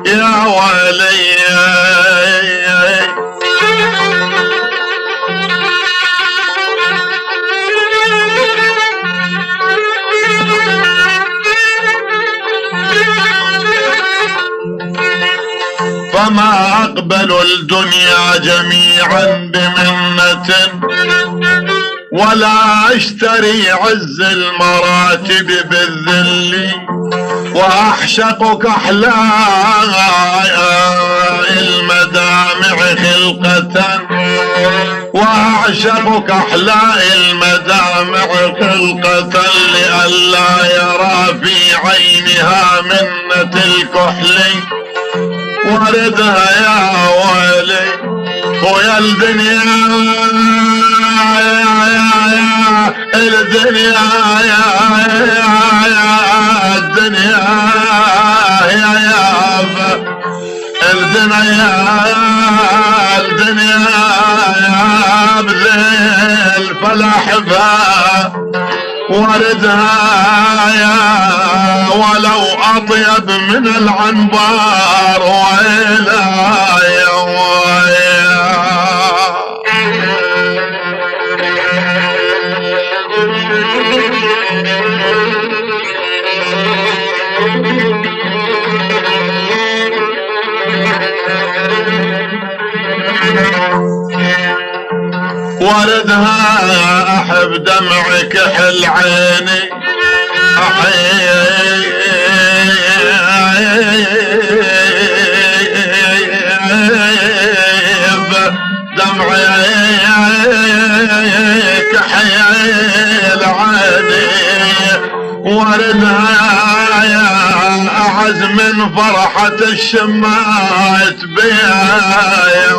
يا ولي فما أقبلوا الدنيا جميعا بمنة ولا اشتري عز المراتب بالذل واحشقك احلى المدامع خلقة واعشقك احلى المدامع خلقة لئلا يرى في عينها منة الكحل وردها يا ولي ويا الدنيا الدنيا الدنيا الدنيا يا بذيل فلحفا وردها يا ولو أطيب من العنبر ويلا يا ويا وردها أحب دمعك حل عيني أحيب دمعك حيل عيني وردها يا أعز من فرحة الشمات بيا